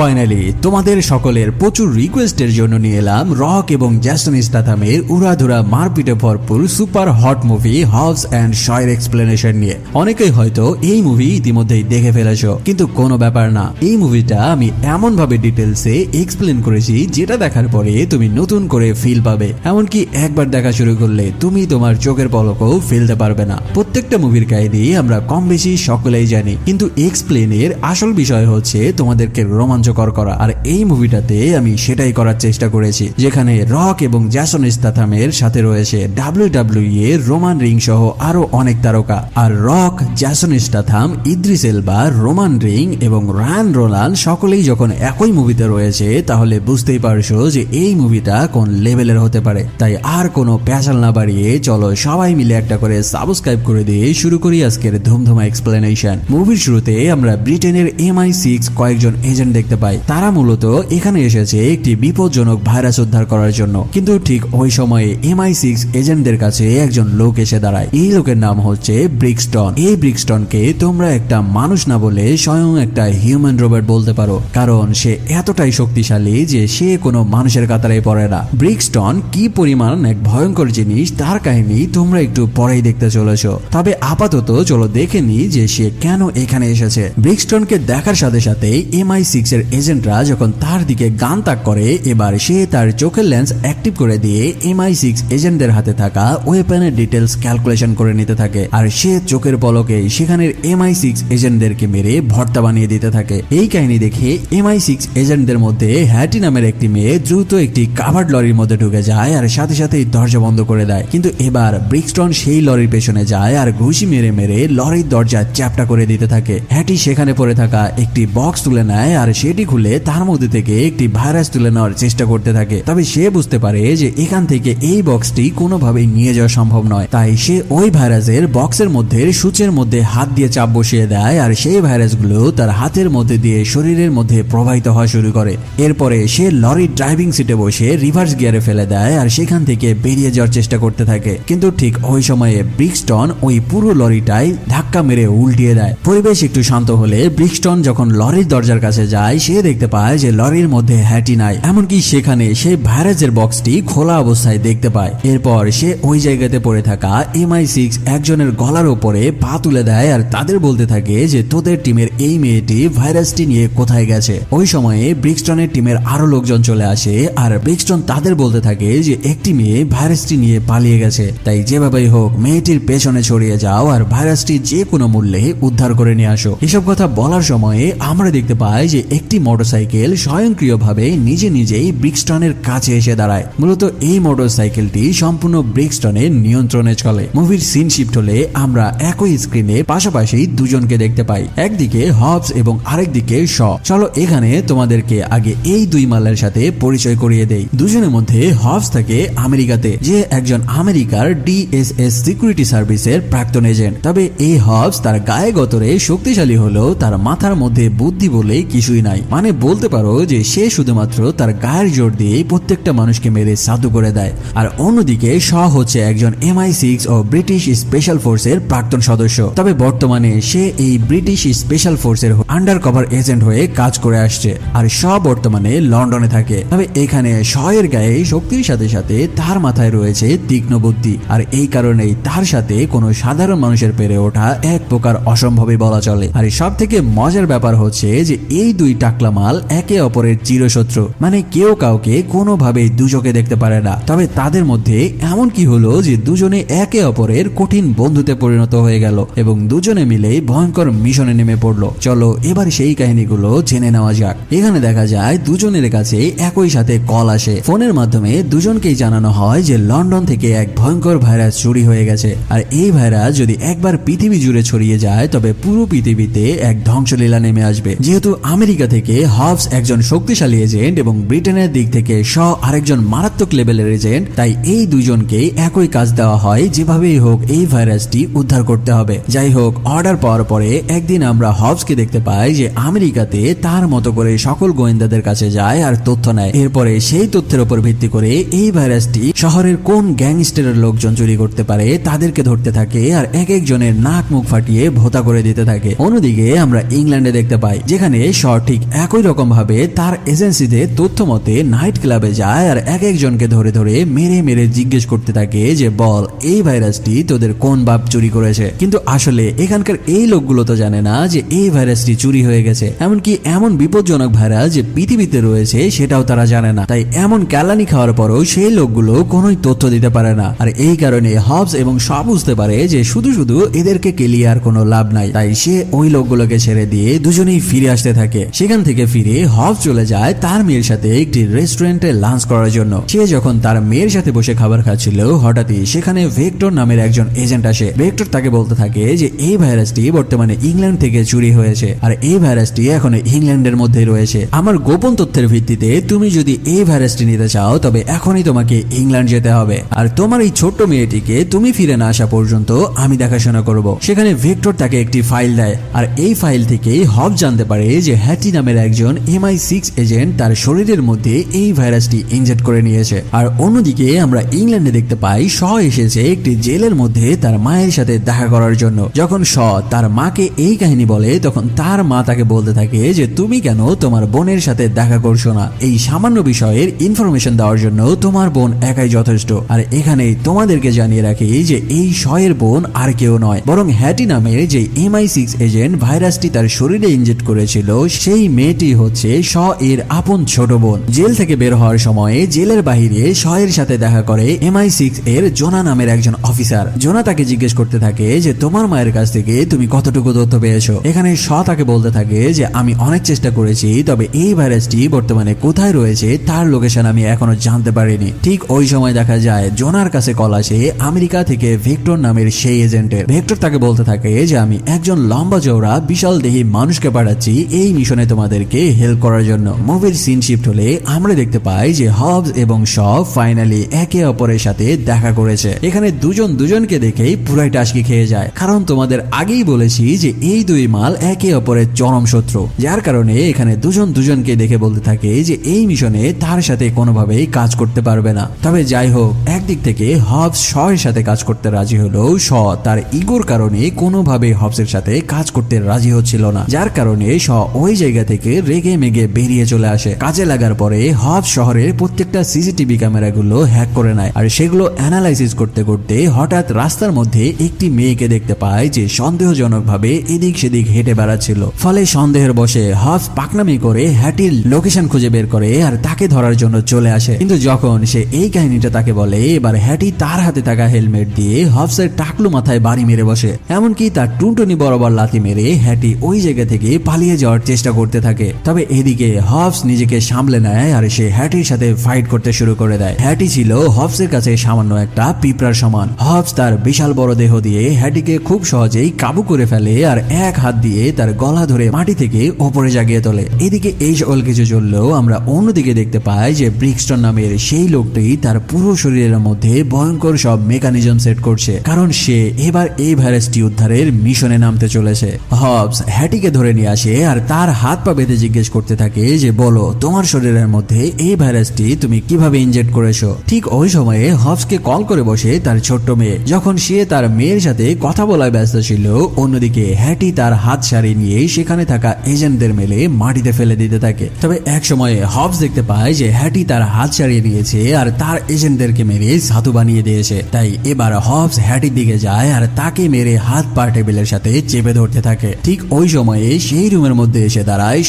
Finally তোমাদের সকলের প্রচুর রিকোয়েস্টের জন্য নিয়ে এলাম রক এবং জ্যাসন স্ট্যাথামের উড়াধুরা মারপিটে ভরপুর super hot movie Hobbs and শয়ের এক্সপ্লেনেশন নিয়ে। অনেকেই হয়তো এই মুভি ইতিমধ্যেই দেখে ফেলেছো, কিন্তু কোনো ব্যাপার না, এই মুভিটা আমি এমন ভাবে ডিটেলসে এক্সপ্লেন করেছি যেটা দেখার পরে তুমি নতুন করে ফিল পাবে। এমনকি একবার দেখা শুরু করলে তুমি তোমার চোখের পলকও ফেলতে পারবে না। প্রত্যেকটা মুভির কাহিনী আমরা কম বেশি সকলেই জানি, কিন্তু এক্সপ্লেনের আসল বিষয় হচ্ছে তোমাদেরকে রোমাঞ্চকর করা। আর এই মুভিটাতে আমি সেটাই করার চেষ্টা করেছি, যেখানে রক এবং জ্যাসন স্ট্যাথামের সাথে রয়েছে WWE এর রোমান রিং সহ আরো অনেক তারকা। আর Rock, Jason Statham, Idris Elba, Roman Reigns এবং রায়ান রোলান সকলেই যখন একই মুভিতে রয়েছে, তাহলে বুঝতেই পারছো যে এই মুভিটা কোন লেভেলের হতে পারে। তাই আর কোনো প্যাচাল না বাড়িয়ে চলো সবাই মিলে একটা করে সাবস্ক্রাইব করে দিয়ে শুরু করি আজকের ধুমধুমা এক্সপ্লেনেশন। মুভির শুরুতে আমরা ব্রিটেনের MI6 কয়েকজন এজেন্ট দেখতে পাই। তারা মূলত এখানে এসেছে একটি বিপজ্জনক ভাইরাস উদ্ধার করার জন্য, কিন্তু ঠিক ওই সময়ে MI6 এজেন্টদের কাছে একজন লোক এসে দাঁড়ায়। এই লোকের নাম হচ্ছে ব্রিক্সটন। এই ব্রিক্সটনকে তোমরা একটা মানুষ না বলে স্বয়ং একটা হিউম্যান রোবট বলতে পারো, কারণ সে এতটাই শক্তিশালী যে সে কোনো মানুষের কাতারে পড়ে না। ব্রিক্সটন কি পরিমাণ এক ভয়ঙ্কর জিনিস তার কাহিনী তোমরা একটু পরেই দেখতে চলেছ। তবে আপাতত চলো দেখে নি যে সে কেন এখানে এসেছে। ব্রিক্সটনকে দেখার সাথে সাথে MI6 এর এজেন্টরা যখন তার দিকে গান তাক করে, এবার সে তার চোখের লেন্স অ্যাক্টিভ করে দিয়ে MI6 এজেন্টদের হাতে থাকা ওয়েপনের ডিটেলস ক্যালকুলেশন করে নিতে থাকে। আর সে চোখের পলকে সেখানের MI6 এজেন্টদেরকে মেরে ভর্তা বানিয়ে দিতে থাকে। এই কাহিনী দেখে MI6 এজেন্টদের মধ্যে হ্যাটি নামের একটি মেয়ে দ্রুত একটি কাভার্ড লরির মধ্যে ঢুকে যায় আর সাথে সাথেই দরজা বন্ধ করে দেয়। কিন্তু এবার ব্রিক্সটন সেই লরির পেছনে যায় আর ঘুষি মেরে মেরে লরির দরজা চ্যাপটা করে দিতে থাকে। হ্যাটি সেখানে পড়ে থাকা একটি বক্স তুলে নেয় আর সেটি খুলে তার মধ্যে থেকে একটি ভাইরাস তুলে নেওয়ার চেষ্টা করতে থাকে। তবে সে বুঝতে পারে যে এখান থেকে এই বক্সটি কোনোভাবেই নিয়ে যাওয়া সম্ভব নয়, তাই সে ওই ভাইরাসের বক্সের মধ্যে সূচের মধ্যে হাত দিয়ে চাপ বসিয়ে দেয় আর সেই ভাইরাসগুলো তার হাতের মধ্যে দিয়ে শরীরের মধ্যে প্রবাহিত হওয়া শুরু করে। এরপরে সে লরির ড্রাইভিং সিটে বসে রিভার্স গিয়ারে ফেলে দেয় আর সেখান থেকে বেরিয়ে যাওয়ার চেষ্টা করতে থাকে। কিন্তু ঠিক ওই সময়ে ব্রিক্সটন ওই পুরো লরিটাই ধাক্কা মেরে উল্টিয়ে দেয়। পরিবেশ একটু শান্ত হলে ব্রিক্সটন যখন লরির দরজার কাছে যায়, সে দেখতে পায় যে লরির মধ্যে হ্যাটি নাই, এমনকি সেখানে সে ভাইরাসের বক্সটি খোলা অবস্থায় দেখতে পায়। এরপর সে ওই জায়গাতে পড়ে থাকা MI6 একজনের গলার উপরে পা তুলে দেয় আর তাদের বলতে থাকে যে তোদের টিমের এই মেয়েটি ভাইরাসটি নিয়ে কোথায় গেছে। ওই সময়ে ব্রিক্সটনের টিমের আরো লোকজন চলে আসে আর ব্রিক্সটন তাদের বলতে থাকে যে একটি মেয়ে ভাইরাসটি নিয়ে পালিয়ে গেছে, তাই যেভাবেই হোক মেয়েটির পেছনে ছড়িয়ে যাও আর ভাইরাসটি যে কোনো মূল্যে উদ্ধার করে নিয়ে আসো। এসব কথা বলার সময়ে আমরা দেখতে পাই যে একটি মোটরসাইকেল স্বয়ংক্রিয়ভাবে নিজে নিজেই ব্রিক্সটনের কাছে এসে দাঁড়ায়। মূলত এই মোটরসাইকেলটি সম্পূর্ণ ব্রিক্সটনের নিয়ন্ত্রণে চলে। মুভির সিন শিফট হলে আমরা একই স্ক্রিনে পাশাপাশি দুজনকে দেখতে পাই, একদিকে হবস এবং আরেকদিকে শ। চলো এখানে তোমাদেরকে আগে এই দুই মালের সাথে পরিচয় করিয়ে দেই। দুজনের মধ্যে হবস থাকে আমেরিকাতে, যে একজন আমেরিকার DSS সিকিউরিটি সার্ভিসের প্রাক্তন এজেন্ট। তবে এই হবস তার গায়ে গতরে শক্তিশালী হলেও তার মাথার মধ্যে বুদ্ধি বলে কিছুই নাই। মানে বলতে পারো যে সে শুধুমাত্র তার গায়ের জোর দিয়ে প্রত্যেকটা মানুষকে মেরে সাধু করে দেয়। আর অন্যদিকে শ হচ্ছে একজন MI6 ও ব্রিটিশ স্পেশাল ফোর্সের প্রাক্তন সদস্য। তবে বর্তমানে সে এই ব্রিটিশ স্পেশাল ফোর্সের আন্ডার কভার এজেন্ট হয়ে কাজ করে আসছে। আর শ বর্তমানে লন্ডনে থাকে। তবে এখানে শ এর গায়ে শক্তির সাথে সাথে তার মাথায় রয়েছে তীক্ষ্ণ বুদ্ধি, আর এই কারণেই তার সাথে কোনো সাধারণ মানুষের পেরে ওঠা এক প্রকার অসম্ভবই বলা চলে। আর সব থেকে মজার ব্যাপার হচ্ছে যে এই দুই টাকলা মাল একে অপরের চিরশত্রু, মানে কেউ কাউকে কোনোভাবেই দুচোখে দেখতে পারে না। তবে তাদের মধ্যে এমন কি হলো যে দুজনে একে অপরের কঠিন বন্ধুতে পরিণত হয়ে গেল এবং দুজনে মিলে ভয়ঙ্কর মিশনে নেমে পড়লো। চলো এবার সেই কাহিনীগুলো জেনে নেওয়া যাক। এখানে দেখা যায় দুজনের কাছে একই সাথে কল আসে। ফোনের মাধ্যমে দুজনকেই জানানো হয় যে লন্ডন থেকে এক ভয়ঙ্কর ভাইরাস চুরি হয়ে গেছে, আর এই ভাইরাস যদি একবার পৃথিবী জুড়ে ছড়িয়ে যায় তবে পুরো পৃথিবীতে এক ধ্বংসলীলা নেমে আসবে। যেহেতু আমেরিকা থেকে হবস একজন শক্তিশালী এজেন্ট এবং ব্রিটেনের দিক থেকে শ আরেকজন মারাত্মক লেভেলের এজেন্ট, তাই এই দুইজনকে একই কাজ দেওয়া হয়, যেভাবেই হোক এই ভাইরাসটি উদ্ধার করতে হবে। যাই হোক, অর্ডার পাওয়ার পরে একদিন আমরা হবসকে দেখতে পাই যে আমেরিকাতে তার মতো করে সকল গোয়েন্দাদের কাছে যায় আর তথ্য নেয়। এরপরে সেই তথ্যের উপর ভিত্তি করে এই ভাইরাসটি শহরের কোন গ্যাংস্টারের লোকজন চুরি করতে পারে তাদেরকে ধরতে থাকে আর এক একজনের নাক মুখ ফাটিয়ে ভোতা করে দিতে থাকে। অন্যদিকে আমরা ইংল্যান্ডে দেখতে পাই, যেখানে শ ঠিক একই রকম ভাবে তার এজেন্সিতে তথ্য মতে নাইট ক্লাবে যায় আর এক একজনকে ধরে ধরে মেরে মেরে জিজ্ঞেস করতে থাকে যে বল এই ভাইরাসটি তোদের কোন বাপ চুরি করেছে। কিন্তু আসলে এখানকার এই লোকগুলো তো জানে না যে এই ভাইরাসটি চুরি হয়ে গেছে, এমনকি এমন বিপজ্জনক ভাইরাস যে পৃথিবীতে রয়েছে সেটাও তারা জানে না। তাই এমন ক্যালানি খাওয়ার পরও সেই লোকগুলো কোনোই তথ্য দিতে পারে না। আর এই কারণে হবস এবং শ বুঝতে পারে যে শুধু শুধু এদেরকে কেলিয়ে আর কোনো লাভ নাই। তাই সে ওই লোকগুলোকে ছেড়ে দিয়ে দুজনেই ফিরে আসতে থাকে। সেখান থেকে ফিরে হবস চলে যায় তার মেয়ের সাথে একটি রেস্টুরেন্টে লাঞ্চ করার জন্য। সে যখন তার মেয়ের সাথে বসে খাবার খাচ্ছিল, হঠাৎই সেখানে ভেক্টর নামের একজন এজেন্ট আসে। ভেক্টর তাকে বলতে থাকে যে এই ভাইরাসটি বর্তমানে ইংল্যান্ড থেকে চুরি হয়েছে আর এই ভাইরাসটি এখন ইংল্যান্ডের মধ্যে রয়েছে। আমার গোপন তথ্যের ভিত্তিতে তুমি যদি এই ভাইরাসটি নিতে চাও তবে এখনই তোমাকে ইংল্যান্ড যেতে হবে, আর তোমার এই ছোট্ট মেয়েটিকে তুমি ফিরে না আসা পর্যন্ত আমি দেখাশোনা করব। সেখানে ভেক্টর তাকে একটি ফাইল দেয় আর এই ফাইল থেকেই হবস জানতে পারে যে হ্যাটি নামের একজন MI6 এজেন্ট তার শরীরের মধ্যে এই ভাইরাসটি ইনজেক্ট করে নিয়েছে। আর অন্যদিকে আমরা ইংল্যান্ডে দেখতে পাই শ এসেছে একটি জেলের মধ্যে তার মায়ের সাথে দেখা করার জন্য। যখন শ তার মাকে এই কাহিনী বলে তখন তার মা তাকে বলতে থাকে যে তুমি কেন তোমার বোনের সাথে দেখা করছো না, এই সামান্য বিষয়ের ইনফরমেশন দেওয়ার জন্য তোমার বোন একাই যথেষ্ট। আর এখানেই তোমাদেরকে জানিয়ে রাখি যে এই শ এর বোন আর কেউ নয়, বরং হ্যাটি নামের যে MI6 এজেন্ট ভাইরাসটি তার শরীরে ইনজেক্ট করেছিল সেই মেয়েটি হচ্ছে শ এর আপন ছোট বোন। জেল থেকে বের হওয়ার সময় জেলের বাহিরে শ এর সাথে দেখা করে MI6 এর জোনা নামের একজন অফিসার। জোনা তাকে জিজ্ঞেস করতে থাকে যে তোমার মায়ের কাছ থেকে তুমি কতটুকু তথ্য পেয়েছো। এখানে শ তাকে বলতে থাকে যে আমি অনেক চেষ্টা করেছি, তবে এই ভাইরাসটি বর্তমানে কোথায় রয়েছে তার লোকেশন আমি এখনো জানতে পারিনি। ঠিক ওই সময় দেখা যায় জোনার কাছে কল আসে আমেরিকা থেকে ভেক্টর নামের সেই এজেন্টের। ভেক্টর তাকে বলতে থাকে যে আমি একজন লম্বা চওড়া বিশাল দেহী মানুষকে পাঠাচ্ছি এই মিশনে তোমাদেরকে হেল্প করার জন্য। মুভির সিন শিফট হলে আমরা দেখতে পাই যে হবস এবং শ ফাইনালি একে অপরের সাথে দেখা করেছে। এখানে দুজন দুজনকে দেখেই পুরাই টাসকি খেয়ে যায়, কারণ তোমাদের আগেই বলেছি যে এই দুই মাল একে অপরের চরম শত্রু, যার কারণে এখানে দুজন দুজনকে দেখে বলতে থাকে যে এই মিশনে তার সাথে কোনোভাবেই কাজ করতে পারবে না। তবে যাই হোক, একদিক থেকে হবস শ এর সাথে কাজ করতে রাজি হলেও শ তার ইগোর কারণে কোনোভাবে হবসের সাথে কাজ করতে রাজি হচ্ছিল না, যার কারণে শ ওই জায়গা থেকে রেগে মেগে বেরিয়ে চলে আসে। কাজে লাগার পরে হবস শহরের প্রত্যেকটা সিসিটিভি ক্যামেরাগুলো হ্যাক করে নেয় আর সেগুলো অ্যানালাইসিস করতে করতে হঠাৎ রাস্তার মধ্যে একটি মেয়েকে দেখতে পায় যে সন্দেহজনকভাবে এদিক সেদিক হেঁটে বেড়াচ্ছিল। ফলে সন্দেহের বশে হবস পাকনামি করে হ্যাটির লোকেশন খুঁজে বের করে আর তাকে ধরার জন্য চলে আসে। কিন্তু যখন সে এই কাহিনীটা তাকে বলে, এবার হ্যাটি তার হাতে থাকা হেলমেট দিয়ে হবসের টাকলু মাথায় বাড়ি মেরে বসে, এমনকি তার টুনটুনি বরাবর লাথি মেরে হ্যাটি ওই জায়গা থেকে পালিয়ে যাওয়ার চেষ্টা করতে থাকে। তবে এদিকে হবস নিজেকে সামলে নেয় আর সে হ্যাটির সাথে ফাইট করতে শুরু করে দেয়। হ্যাটি ছিল হবসের কাছে সামান্য একটা পিঁপড়ার সমান। হবস তার বিশাল বড় দেহ দিয়ে হ্যাটিকে খুব সহজেই কাবু করে ফেলে আর এক হাত দিয়ে তার গলা ধরে মাটি থেকে ওপরে জাগিয়ে তোলে। এদিকে এই সকল কিছু চললেও আমরা অন্যদিকে দেখতে পাই যে ব্রিক্সটন নামের সেই লোকটি তার পুরো শরীরের মধ্যে ভয়ঙ্কর সব মেকানিজম সেট করছে, কারণ সে এবার এই ভাইরাসটি উদ্ধারের মিশনে নামতে চলেছে। হবস হ্যাটিকে ধরে নিয়ে আসে আর তার হাত পা বেঁধে জিজ্ঞেস করতে থাকে যে বলো তোমার শরীরের মধ্যে এই ভাইরাসটি তুমি কিভাবে ইনজেক্ট করেছো। ঠিক ওই সময়ে হবসকে কল করে বসে তার ছোট্ট মেয়ে। যখন সে তার মেয়ের সাথে কথা বলায় ব্যস্ত ছিল, অন্যদিকে হ্যাটি তার হাত সারিয়ে নিয়ে সেখানে থাকা এজেন্টদের মেলে মাটিতে ফেলে দিতে থাকে। তবে এক সময়ে হবস দেখতে পায় যে হ্যাটি তার হাত সারিয়ে নিয়েছে আর তার এজেন্টদেরকে মেরে সাধু বানিয়ে দিয়েছে। তাই এবার হবস হ্যাটির দিকে যায় আর তাকে মেরে হাত পা টেবিলের সাথে চেপে ধরতে থাকে। ঠিক ওই সময়ে সেই রুমের মধ্যে এসে দাঁড়ায়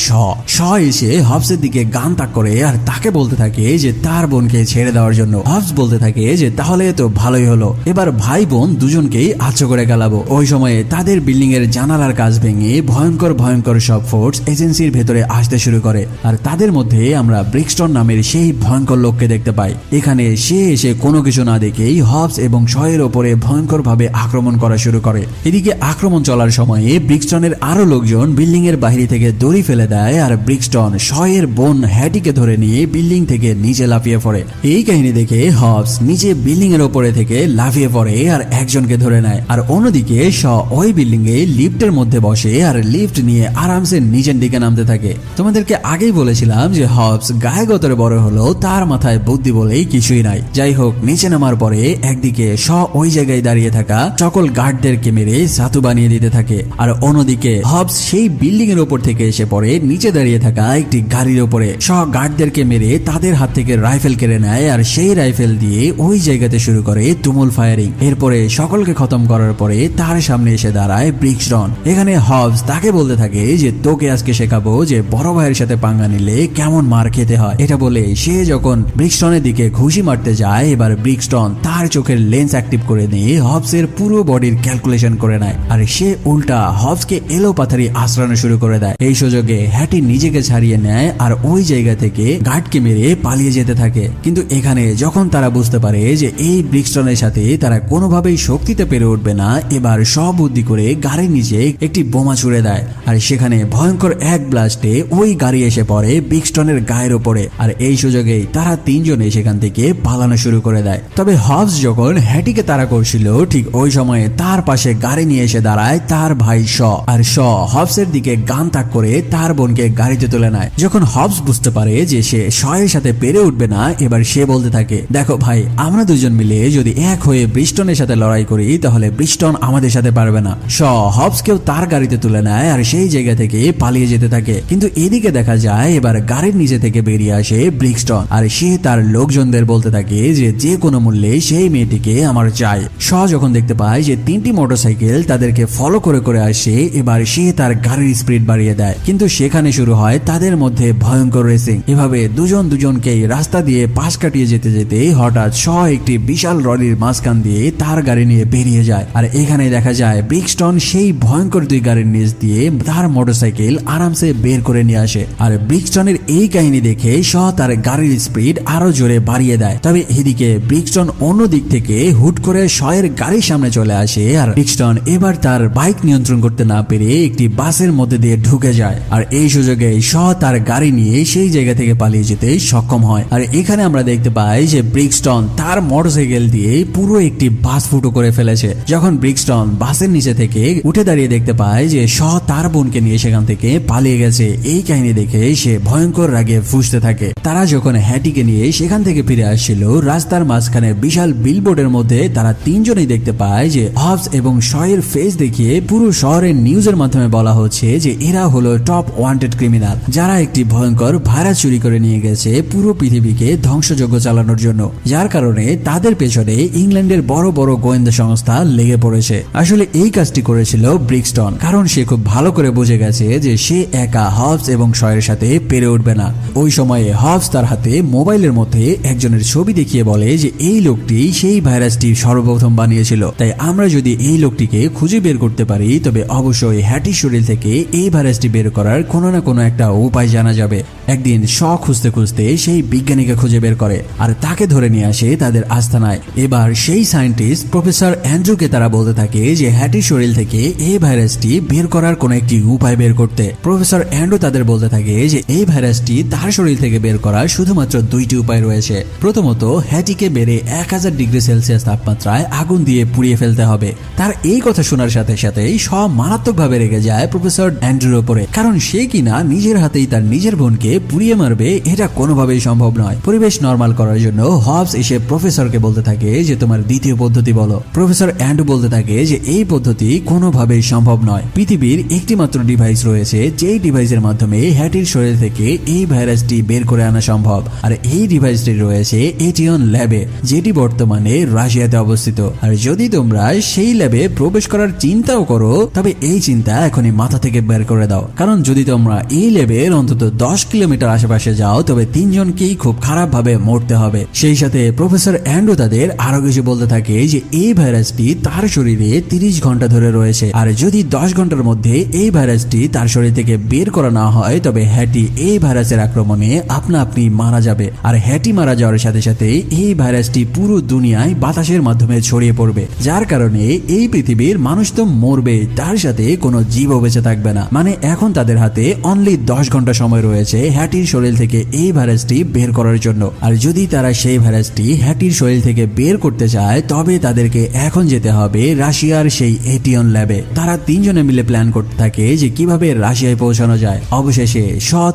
শ এসে হবসের দিকে গান তাক করে আর তাকে বলতে থাকে যে তার বোনকে ছেড়ে দেওয়ার জন্য। হবস বলতে থাকে যে তাহলে তো ভালোই হলো, এবার ভাই বোন দুজনকেই আচ্ছা করে গেলাবো। ওই সময়ে তাদের বিল্ডিং এর জানালার কাজ ভেঙে ভয়ঙ্কর ভয়ঙ্কর সব ফোর্স এজেন্সির ভেতরে আসতে শুরু করে আর তাদের মধ্যে আমরা ব্রিক্সটন নামের সেই ভয়ঙ্কর লোককে দেখতে পাই। এখানে সে এসে কোনো কিছু না দেখেই হবস এবং শয়ের ওপরে ভয়ঙ্কর ভাবে আক্রমণ করা শুরু করে। এদিকে আক্রমণ চলার সময়ে ব্রিক্সটনের আরো লোকজন বিল্ডিং এর বাইরে থেকে দড়ি ফেলে দেয় আর ব্রিক্সটন শয়ের বোন হ্যাটিকে ধরে নিয়ে বিল্ডিং থেকে নিচে লাফিয়ে পড়ে। এই কাহিনী দেখে হবস নিচে বিল্ডিং এর ওপরে থেকে লাফিয়ে পড়ে আর একজনকে ধরে নেয়, আর অন্যদিকে শ ওই বিল্ডিং এ লিফটের মধ্যে বসে আর লিফট নিয়ে আরামসে নিচের দিকে নামতে থাকে। তোমাদেরকে আগেই বলেছিলাম যে হবস গায়ে গতরে বড় হলো তার মাথায় বুদ্ধি বলেই কিছুই নাই। যাই হোক, নিচে নামার পরে একদিকে শ ওই জায়গায় দাঁড়িয়ে থাকা সকল গার্ডদেরকে মেরে সাতু বানিয়ে দিতে থাকে আর অন্যদিকে হবস সেই বিল্ডিং এর উপর থেকে এসে পড়ে পরে নিচে দাঁড়িয়ে থাকা একটি গাড়ির উপরে সব গার্ডদেরকে মেরে তাদের হাত থেকে রাইফেল কেড়ে নেয় আর সেই রাইফেল দিয়ে ওই জায়গাতে শুরু করে তুমুল ফায়ারিং। এরপরে সকলকে খতম করার পরে তার সামনে এসে দাঁড়ায় ব্রিক্সটন। এখানে হবস তাকে বলতে থাকে যে তোকে আজকে শেখাবো যে বড় ভাইয়ের সাথে পাঙ্গা নিলে কেমন মার খেতে হয়। এটা বলে সে যখন ব্রিক্সটনের দিকে ঘুষি মারতে যায়, এবার ব্রিক্সটন তার চোখের লেন্স অ্যাক্টিভ করে নিয়ে হবসের পুরো বডির ক্যালকুলেশন করে নেয় আর সে উল্টা হবসকে এলো পাথারি আশ্রানো শুরু করে দেয়। এই সুযোগে হ্যাটি নিজেকে ছাড়িয়ে নেয় আর ওই জায়গা থেকে গার্ডকে মেরে পালিয়ে যেতে থাকে। কিন্তু এখানে যখন তারা বুঝতে পারে যে এই ব্রিক্সটনের সাথে তারা কোনোভাবেই শক্তিতে পেরে উঠবে না, এবার সব বুদ্ধি করে গাড়ির নিচে একটি বোমা ছুড়ে দেয় আর সেখানে ভয়ঙ্কর এক ব্লাস্টে ওই গাড়ি এসে পড়ে ব্রিক্সটনের গায়ের উপরে। আর এই সুযোগেই তারা তিনজনে সেখান থেকে পালানো শুরু করে দেয়। তবে হবস যখন হ্যাটিকে তাড়া করছিল ঠিক ওই সময়ে তার পাশে গাড়ি নিয়ে এসে দাঁড়ায় তার ভাই শ। আর শ হবসের দিকে গান তাক করে তার বোনকে গাড়িতে তুলে নেয়। যখন হবস বুঝতে পারে যে সে শয়ের সাথে পেরে উঠবে না, এবার সে বলতে থাকে দেখো ভাই, আমরা দুজন মিলে যদি এক হয়ে ব্রিক্সটনের সাথে লড়াই করি তাহলে ব্রিক্সটন আমাদের সাথে পারবে না। শ হবসকেও তার গাড়িতে তুলে নেয় আর সেই জায়গা থেকে পালিয়ে যেতে থাকে। কিন্তু এদিকে দেখা যায় এবার গাড়ির নিচে থেকে বেরিয়ে আসে ব্রিক্সটন আর সে তার লোকজনদের বলতে থাকে যে যে কোনো মূল্যে সেই মেয়েটিকে আমার চাই। শ যখন দেখতে পায় যে তিনটি মোটরসাইকেল তাদেরকে ফলো করে করে আসে, এবার সে তার গাড়ির স্পিড বাড়িয়ে দেয়। কিন্তু সেখানে শুরু হয় তাদের মধ্যে ভয়ঙ্কর রেসিং। এভাবে দুজনকেই রাস্তা দিয়ে পাশ কাটিয়ে যেতে যেতে হঠাৎ শ একটি বিশাল রলির মাঝখান দিয়ে তার গাড়ি নিয়ে বেরিয়ে যায়। আর এখানে দেখা যায় ব্রিক্সটন সেই ভয়ঙ্কর দুই গাড়ির নিচ দিয়ে তার মোটরসাইকেল আরামসে বের করে নিয়ে আসে। আর ব্রিক্সটনের এই কাহিনী দেখে শ তার গাড়ির স্পিড আরো জোরে বাড়িয়ে দেয়। তবে এদিকে ব্রিক্সটন অন্য দিক থেকে হুট করে শয়ের গাড়ির সামনে চলে আসে আর ব্রিক্সটন এবার তার বাইক নিয়ন্ত্রণ করতে না পেরে একটি বাসের মধ্যে দিয়ে ঢুকে যায়। আর এই সুযোগে শ তার গাড়ি নিয়ে সেই জায়গা থেকে পালিয়ে যেতে সক্ষম হয়। আর এখানে আমরা দেখতে পাই যে ব্রিক্সটন তার মোটরসাইকেল দিয়ে পুরো একটি বাস ফুটো করে ফেলেছে। যখন ব্রিক্সটন বাসের নিচে থেকে উঠে দাঁড়িয়ে দেখতে পায় যে শ তার বোনকে নিয়ে সেখান থেকে পালিয়ে গেছে, এই কাহিনী দেখে সে ভয়ঙ্কর রাগে ফুঁসতে থাকে। তারা যখন হ্যাটিকে নিয়ে সেখান থেকে ফিরে আসছিল, রাস্তার মাঝখানে বিশাল বিলবোর্ডের মধ্যে তারা তিনজনেই দেখতে পায় যে হবস এবং শয়ের ফেস দেখিয়ে পুরো শহরের নিউজের মাধ্যমে বলা হচ্ছে যে এরা হলো টপ ওয়ান্টেড ক্রিমিনাল, যারা একটি ভয়ঙ্কর ভাইরাস চুরি করে নিয়ে গেছে পুরো পৃথিবীকে ধ্বংসযজ্ঞ চালানোর জন্য, যার কারণে তাদের পেছনে ইংল্যান্ডের বড় বড় গোয়েন্দা সংস্থা লেগে পড়েছে। আসলে এই কাজটি করেছিল ব্রিক্সটন, কারণ সে খুব ভালো করে বুঝে গেছে যে সে একা হবস এবং শয়ের সাথে পেরে উঠবে না। ওই সময়ে হবস তার হাতে মোবাইলের মধ্যে একজনের ছবি দেখিয়ে বলে যে এই লোকটি সেই ভাইরাসটি সর্বপ্রথম বানিয়েছিল, তাই আমরা যদি এই লোকটিকে খুঁজে বের করতে পারি তবে অবশ্যই হ্যাটির শরীর থেকে এই ভাইরাসটি বের করার কোনো না কোনো একটা উপায় জানা যাবে। একদিন শ খুঁজতে খুঁজতে সেই বিজ্ঞানীকে খুঁজে বের করে আর তাকে ধরে নিয়ে আসে তাদের আস্তানায়। এবার সেই সায়েন্টিস্ট প্রফেসর অ্যান্ড্রুকে তারা বলতে থাকে যে হ্যাটির শরীর থেকে এই ভাইরাসটি বের করার কোন একটি উপায় বের করতে। প্রফেসর অ্যান্ড্রু তাদের বলতে থাকে যে এই ভাইরাসটি তার শরীর থেকে বের করার শুধুমাত্র দুইটি উপায় রয়েছে। প্রথমত হ্যাটিকে বেড়ে 1000 ডিগ্রি সেলসিয়াস তাপমাত্রায় আগুন দিয়ে পুড়িয়ে ফেলতে হবে। তার এই কথা শোনার সাথে সাথেই সব মারাত্মকভাবে রেগে যায় প্রফেসর অ্যান্ড্রুর উপরে, কারণ সে কিনা নিজের হাতেই তার নিজের বোনকে পুড়িয়ে মারবে, এটা কোনোভাবেই সম্ভব নয়। পরিবেশ নরমাল করার জন্য হবস এসে প্রফেসরকে বলতে থাকে যে তোমার দ্বিতীয় পদ্ধতি বলো। প্রফেসর অ্যান্ড্রু বলতে থাকে যে এই পদ্ধতি কোনোভাবেই সম্ভব নয়। পৃথিবীর একটি মাত্র ডিভাইস রয়েছে যেই ডিভাইসের মাধ্যমে হ্যাটির শরীর থেকে এই ভাইরাসটি বের করে আনা সম্ভব, আর এই ডিভাইসটি রয়েছে এটিয়ন ল্যাবে, যেটি বর্তমানে রাশিয়াতে অবস্থিত। আর যদি তোমরা সেই ল্যাবে প্রবেশ করার চিন্তাও করো তবে এই চিন্তা এখনই মাথা থেকে বের করে দাও, কারণ যদি তোমরা এই ল্যাবের অন্তত 10 কিলোমিটার আশেপাশে যাও তবে তিনজনকেই খুব খারাপ ভাবে মরতে হবে। সেই সাথে প্রফেসর অ্যান্ড্রু তাদের আরো কিছু বলতে থাকে যে এই ভাইরাসটি তার শরীরে 30 ঘন্টা ধরে রয়েছে, আর যদি 10 ঘন্টার মধ্যে এই ভাইরাসটি তার শরীর থেকে বের করা না হয় তবে হ্যাটি এই ভাইরাসের আক্রমণে আপনা আপনি মারা যাবে। আর হ্যাটি মারা যাওয়ার সাথে সাথে এই ভাইরাসটি পুরো দুনিয়ায় বাতাসের মাধ্যমে ছড়িয়ে পড়বে, যার কারণে এই পৃথিবীর মানুষ তো মরবে, তার সাথে কোনো জীবও বেঁচে থাকবে না। মানে এখন তাদের হাতে অনলি 10 ঘন্টা সময় রয়েছে হ্যাটির শরীর থেকে এই ভাইরাসটি বের করার জন্য। আর যদি তারা সেই ভাইরাসটি হ্যাটির শরীর থেকে বের করতে চায় তবে তাদেরকে এখন যেতে হবে রাশিয়ার সেই এটিয়ন ল্যাবে। তারা তিনজনে মিলে প্ল্যান করতে থাকে যে কিভাবে রাশিয়ায় পৌঁছানো যায়। অবশেষে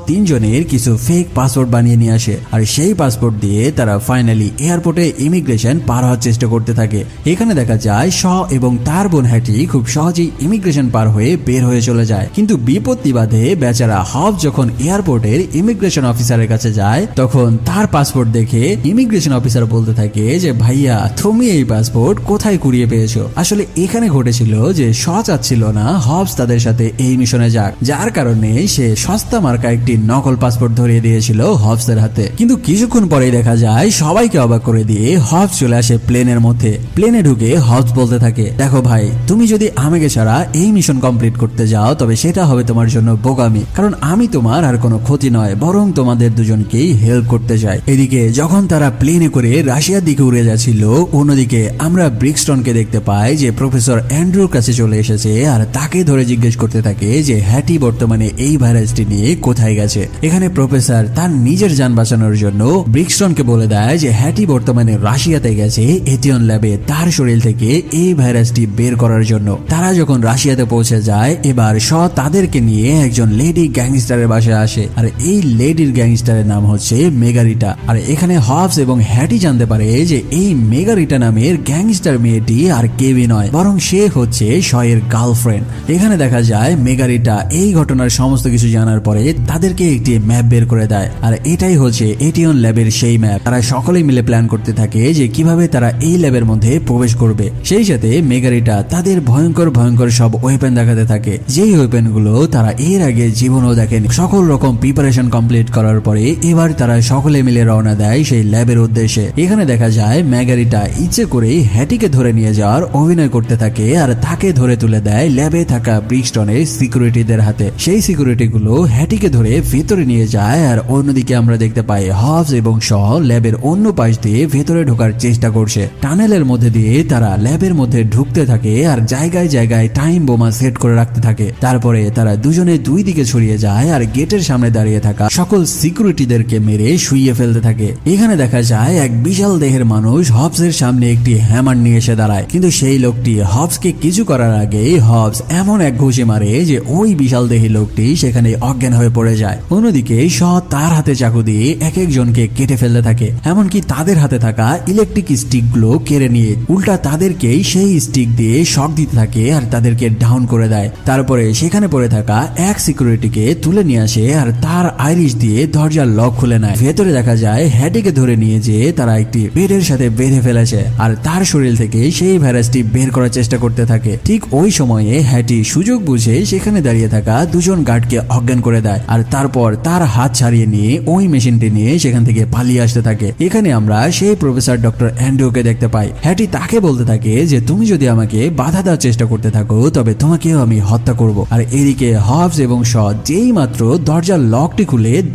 তিনজনের কিছু ফেক পাসপোর্ট বানিয়ে নিয়ে আসে আর সেই পাসপোর্ট দিয়ে তারা ফাইনালি এয়ারপোর্টে ইমিগ্রেশন পার হওয়ার চেষ্টা করতে থাকে। এখানে দেখা যায় শ এবং তার বোন হ্যাটি খুব সহজেই ইমিগ্রেশন পার হয়ে বের হয়ে চলে যায়, কিন্তু বিপত্তি বাধে বেচারা হব যখন এয়ারপোর্টের ইমিগ্রেশন অফিসারের কাছে যায় তখন তার পাসপোর্ট দেখে ইমিগ্রেশন অফিসার বলতে থাকে যে ভাইয়া তুমি এই পাসপোর্ট কোথায় কুড়িয়ে পেয়েছো। আসলে এখানে ঘটেছিল যে শ চাচ্ছিল না হবস তাদের সাথে এই মিশনে যাক, যার কারণে সে সস্তা মার্কা একটি নকল পাসপোর্ট ধরিয়ে দিয়েছিল হবসের হাতে। কিন্তু কিছুক্ষণ পরেই দেখা যায় সবাইকে অবাক করে দিয়ে হবস চলে আসে প্লেনের মধ্যে। প্লেনে ঢুকে হবস বলতে থাকে দেখো ভাই, তুমি যদি আমাকে ছাড়া এই মিশন কমপ্লিট করতে যাও তবে সেটা হবে তোমার জন্য বোকামি, কারণ আমি তোমার আর কোনো ক্ষতি নয় বরং তোমাদের দুজনকেই হেল্প করতে চাই। এদিকে যখন তারা প্লেনে করে রাশিয়ার দিকে উড়ে যাচ্ছিল, অন্যদিকে আমরা ব্রিক্সটনকে দেখতে পাই যে প্রফেসর অ্যান্ড্রুর কাছে চলে এসেছে আর তাকে ধরে জিজ্ঞেস করতে থাকে যে হ্যাটি বর্তমানে এই ভাইরাসটি নিয়ে কোথায় গেছে। এখানে প্রফেসর তার নিজের যান বাঁচানোর জন্য ব্রিক্সটনকে বলে দেয় যে হ্যাটি বর্তমানে রাশিয়াতে গেছে এটিয়ন ল্যাবে তার শরীর থেকে এই ভাইরাসটি বের করার জন্য। তারা যখন রাশিয়াতে পৌঁছে যায় এবার শ তাদেরকে নিয়ে একজন লেডি গ্যাংস্টারের বাসায় আসে আর এই লেডির গ্যাংস্টারের নাম হচ্ছে মেগারিটা। আর এখানে হবস এবং হ্যাটি জানতে পারে যে এই মেগারিটা নামের গ্যাংস্টার মেয়েটি আর কেউই নয় বরং সে হচ্ছে শয়ের গার্লফ্রেন্ড। এখানে দেখা যায় মেগারিটা এই ঘটনার সমস্ত কিছু জানার পরে তাদেরকে একটি ম্যাপ বের করে দেয় আর এটাই হচ্ছে এটিয়ন ল্যাবের সেই ম্যাপ। তারা সকলেই মিলে প্ল্যান করতে থাকে যে কিভাবে তারা এই ল্যাবের মধ্যে প্রবেশ করবে। সেই সাথে মেগারিটা তাদের ভয়ঙ্কর ভয়ঙ্কর সব ওয়েপেন দেখাতে থাকে, যেই ওয়েপেন গুলো তারা এর আগে জীবনেও দেখেনি। সকল রকম প্রিপারেশন কমপ্লিট করার পরে এবার তারা সকলে মিলে রওনা দেয় সেই ল্যাবের উদ্দেশ্যে। এখানে দেখা যায় মেগারিটা ইচ্ছে করেই হ্যাটিকে ধরে নিয়ে যাওয়ার অভিনয় করতে থাকে আর তাকে ধরে তুলে দেয় ল্যাবে থাকা ব্রিক্সটনের সিকিউরিটিদের হাতে। সেই সিকিউরিটি গুলো হ্যাটিকে ধরে ভেতরে নিয়ে যায় আর অন্যদিকে আমরা দেখতে পাই হবস এবং শ ল্যাবের অন্য পাশ দিয়ে ভেতরে ঢোকার চেষ্টা করছে। টানেলের মধ্যে দিয়ে তারা ল্যাবের মধ্যে ঢুকতে থাকে আর জায়গায় জায়গায় টাইম বোমা সেট করে রাখতে থাকে। তারপরে তারা দুজনে দুই দিকে ছড়িয়ে যায় আর গেটের সামনে দাঁড়িয়ে থাকা সকল সিকিউরিটিদেরকে মেরে শুইয়ে ফেলতে থাকে। এখানে দেখা যায় এক বিশাল দেহের মানুষ হবসের সামনে একটি হ্যামার নিয়ে এসে দাঁড়ায়, কিন্তু সেই লোকটি হবসকে কিছু করার আগেই হবস এমন এক ঘুষি মারে যে ওই বিশাল দেহী লোকটি সেখানে অজ্ঞান হয়ে পড়ে যায়। অন্যদিকে শ তার হাতে চাকু দিয়ে এক একজনকে কেটে ফেলতে থাকে, এমনকি তাদের হাতে থাকা ইলেকট্রিক স্টিক গুলো কেড়ে নিয়ে উল্টা তাদেরকেই সেই স্টিক দিয়ে শক দিতে থাকে আর তাদেরকে ডাউন করে দেয়। তারপরে সেখানে পড়ে থাকা এক সিকিউরিটিকে তুলে নিয়ে আসে আর তার আইরিশ দিয়ে দরজার লক খুলে নেয়। ভেতরে দেখা যায় হ্যাটিকে ধরে নিয়ে যেয়ে তারা একটি বেডের সাথে বেঁধে ফেলেছে আর তার শরীর থেকে সেই ভাইরাসটি বের করার চেষ্টা করতে থাকে। ঠিক ওই সময়ে হ্যাটি সুযোগ বুঝে সেখানে দাঁড়িয়ে থাকা দুজন গার্ডকে অজ্ঞান করে দেয় আর তারপর তার হাত ছাড়িয়ে নিয়ে ওই মেশিনটি নিয়ে সেখান থেকে পালিয়ে আসতে থাকে। এখানে আমরা সেই প্রফেসর ডক্টর অ্যান্ড্রুকে দেখতে পাই। হ্যাটি তাকে বলতে থাকে যে তুমি যদি আমাকে বাধা দেওয়ার চেষ্টা করতে থাকো তবে তোমাকেও আমি হত্যা করব। আর এদিকে হবস এবং শ যেই মাত্র দরজার লকটি